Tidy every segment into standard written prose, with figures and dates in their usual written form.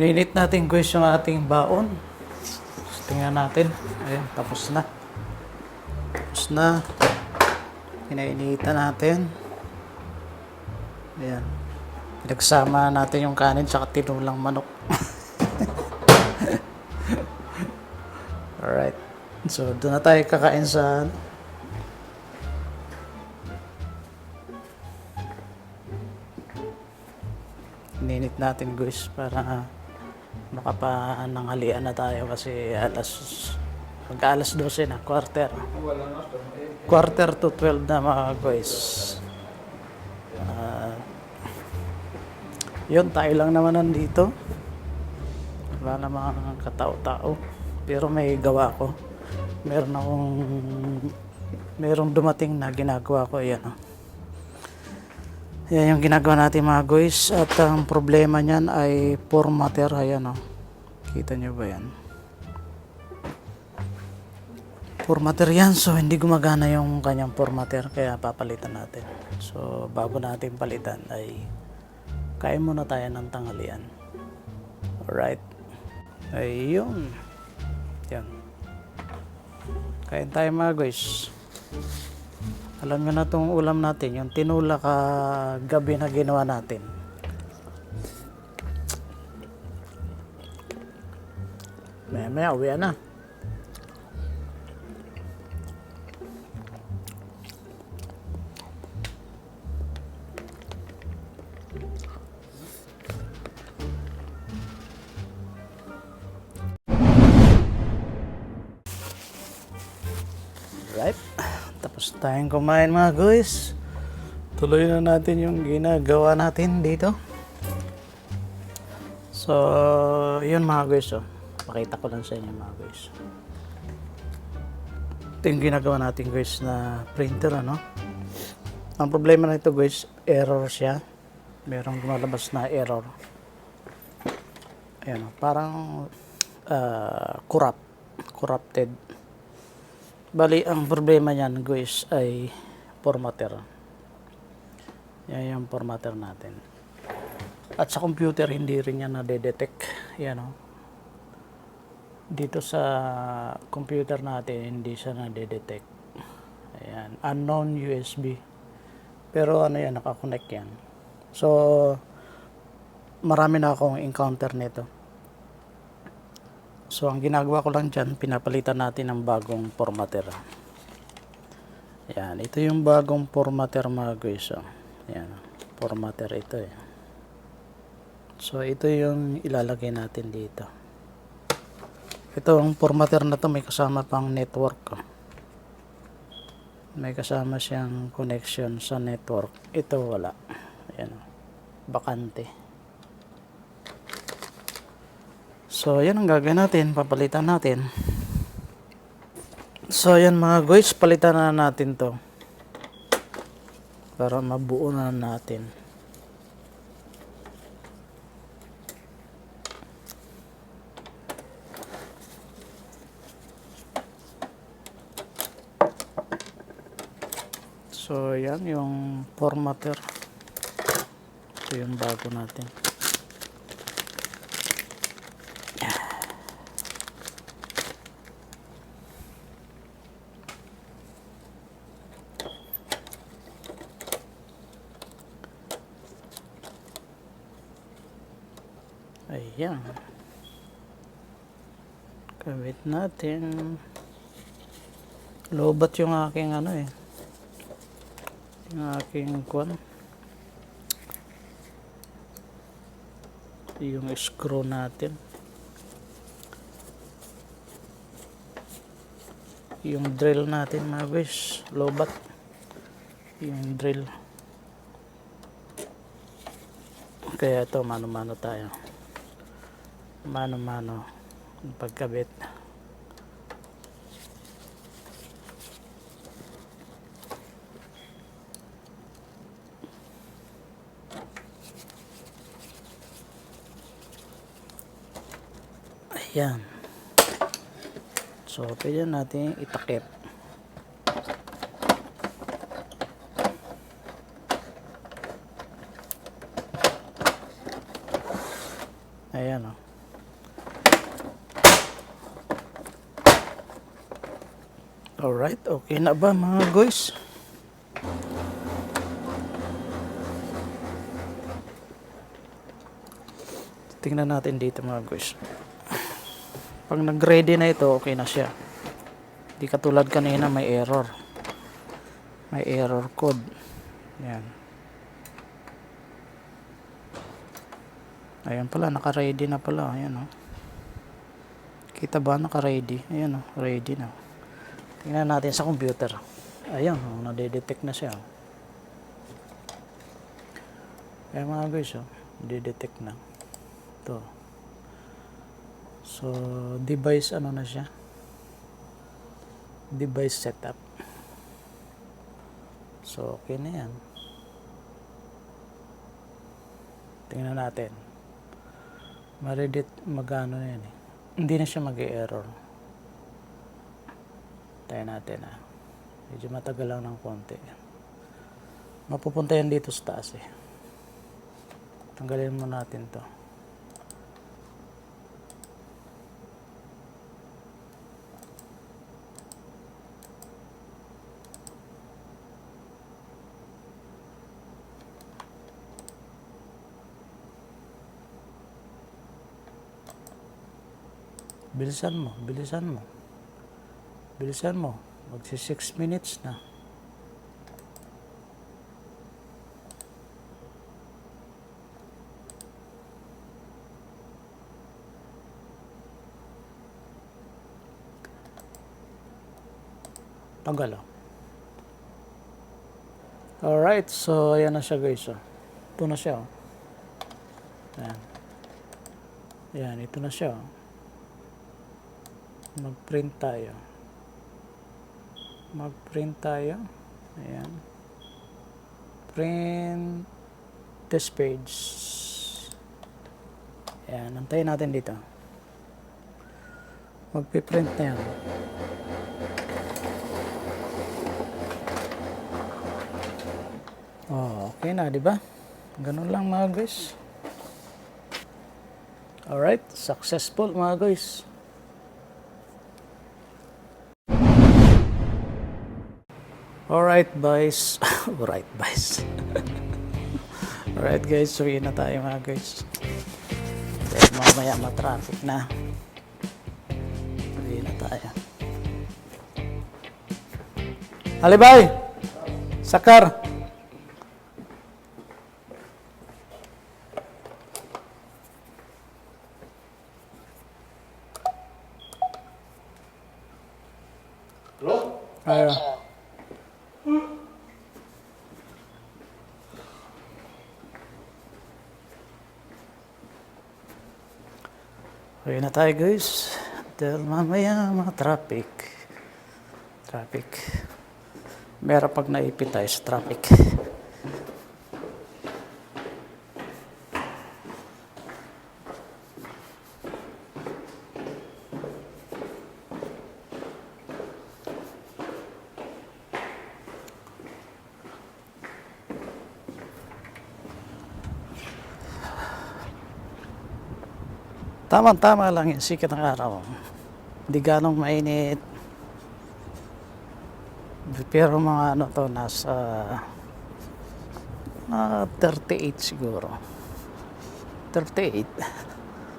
Ininit natin guys yung ating baon. Tingnan natin. Ayan, tapos na. Tapos na. Pinainitan natin. Ayan. Pinagsama natin yung kanin tsaka tinulang manok. Alright. So, doon na tayo kakain sa ininit natin guys para makapananghalian na tayo kasi magka-alas 12 na, quarter to 12 na mga guys. Yun, tayo lang naman nandito, wala namang katao-tao, pero may gawa ko, merong dumating na ginagawa ko. Yan, yan yung ginagawa natin mga guys, at ang problema niyan ay formatter. Ayan, kita nyo ba yan? Formatter yan, so hindi gumagana yung kanyang formatter, kaya papalitan natin. So bago natin palitan ay kain muna tayo ng tanghalian. Alright, ayun, yan, kain tayo mga guys. Alam nyo na itong ulam natin, yung tinula gabi na ginawa natin. Maya uwi na. Right, tapos tayong kumain mga guys. Tuloy na natin yung ginagawa natin dito. So yun mga guys, pakita ko lang sa inyo mga guys. Ito yung ginagawa natin guys na printer, Ang problema na ito guys, error siya. Merong lumalabas na error. Ayan, parang corrupted. Bali, ang problema niyan guys ay formatter. Yan yung formatter natin. At sa computer hindi rin yan nade-detect. Yan, dito sa computer natin hindi siya nade-detect. Ayan, unknown USB. Pero yan, nakakonect yan. So marami na akong encounter nito. So ang ginagawa ko lang dyan, pinapalitan natin ng bagong formatter. Yan, ito yung bagong formatter mga guys. Yan, formatter ito . So ito yung ilalagay natin dito. Ito ang formatter na to, may kasama pang network. May kasama siyang connection sa network. Ito wala. Ayan, bakante. So yan ang gagawin natin, papalitan natin. So yan mga guys, palitan na natin to para mabuo na natin. So yan yung formatter. Ito yung bago natin. Ayan, kabit natin. Lobat yung aking yung aking yung screw natin, yung drill natin mga guys, lobat yung drill. Kaya ito mano-mano tayo, mano-mano pagkabit. Ayan, so pwede natin itakip. Ayan Alright, okay na ba mga guys? Tingnan natin dito mga guys. Pag nag-ready na ito, okay na siya. Di katulad kanina may error. May error code. Yan. Ayan pala, naka-ready na pala. Ayan o. Kita ba naka-ready? Ayan o, ready na. Tingnan natin sa computer. Ayan, nadedetect na siya. Ayan mga guys, nadedetect na. Ito. So, device ano na siya? Device setup. So, okay na yan. Tingnan natin. Magano na yan eh. Hindi na siya mag-error. Tayo natin medyo matagal lang ng konti. Mapupunta yan dito sa taas eh. Tanggalin mo natin to. Bilisan mo, bilisan mo. Bilisan mo. Magsi 6 minutes na. Tagal Alright, so ayan na siya guys. Ito na siya. Ayan. Ayan, ito na siya. Mag-print tayo. Ayan. Print this page. Ayan, antayin natin dito. Magpiprint na yan. Oh, okay na, di ba? Ganun lang mga guys. Alright, successful mga guys. Alright guys. Alright guys. Alright guys, uwi na tayo mga guys. Dahil mamaya matraffic na. Uwi na tayo. Alibay! Sakar! Hello? Ayo. Uwi na tayo guys. Dahil mamaya mga traffic. Meron pag naipit tayo sa traffic. Tama-tama lang yung sikat ng araw. Hindi ganong mainit. Pero mga ano to, nasa 38 siguro. 38.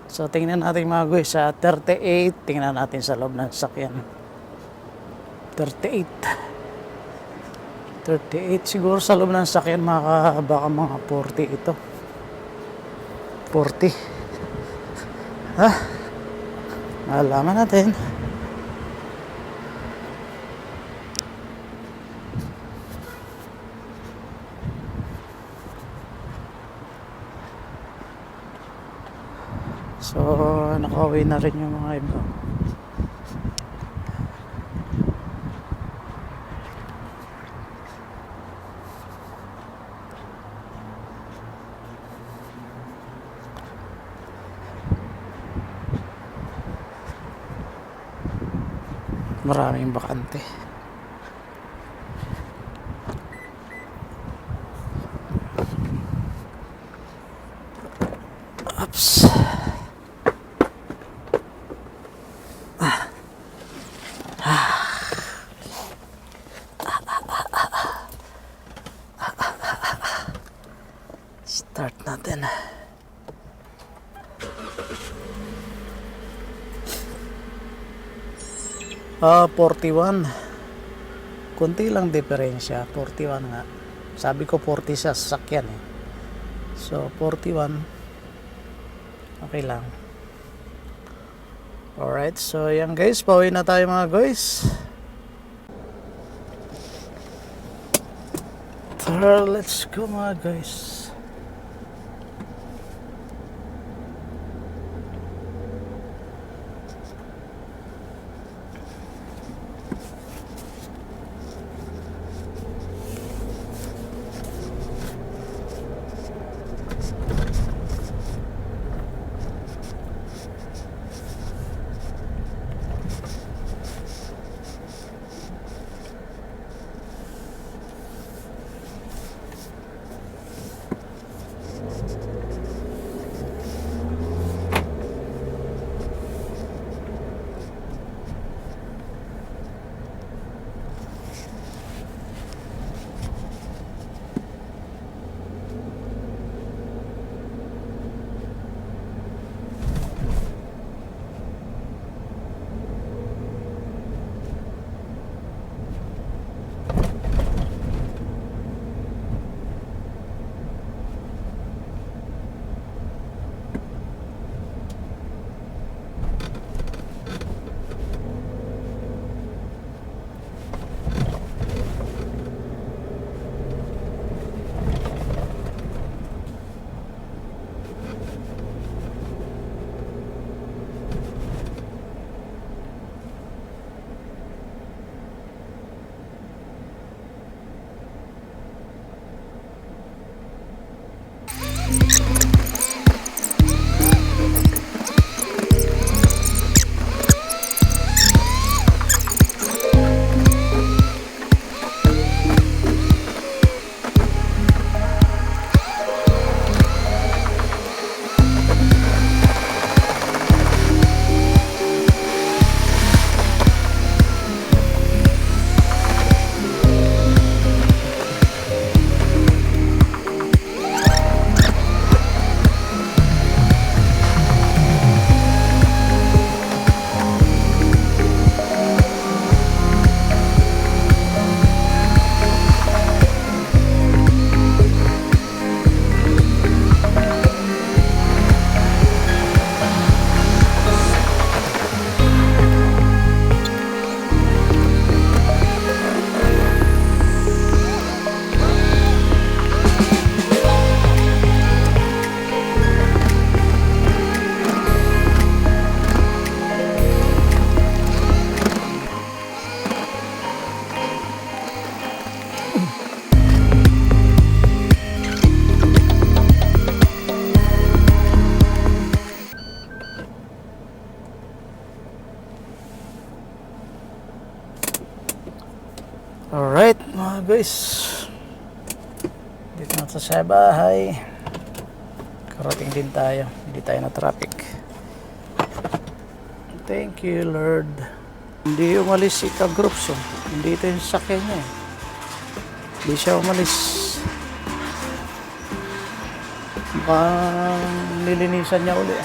So tingnan natin mga guys, sa 38, tingnan natin sa loob ng sasakyan. 38. 38 siguro sa loob ng sasakyan, baka mga 40 ito. 40. Malaman natin. So, nakauwi na rin yung mga iba. Maraming bakante. Oops. Start natin. 41. Kunti lang diferensya. 41 nga. Sabi ko 40 sa sasakyan eh. So, 41. Okay lang. Alright. So, yan guys. Pauwi na tayo mga guys. Tara, let's go mga guys. Alright mga guys, dito na sa bahay. Karating din tayo, hindi tayo na traffic. Thank you Lord. Hindi umalis si Ka-Groups, oh. Hindi ito yung sakyan niya eh. Hindi siya umalis. Mukhang nilinisan niya uli.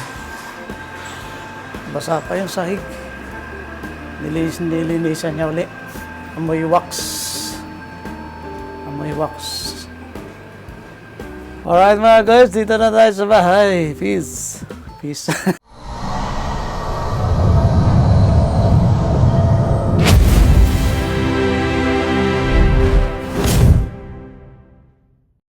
Basa pa yung sahig. Nilinisan niya uli. Amoy wax. Amoy wax. Alright mga guys, dito na tayo sa bahay. Peace. Peace.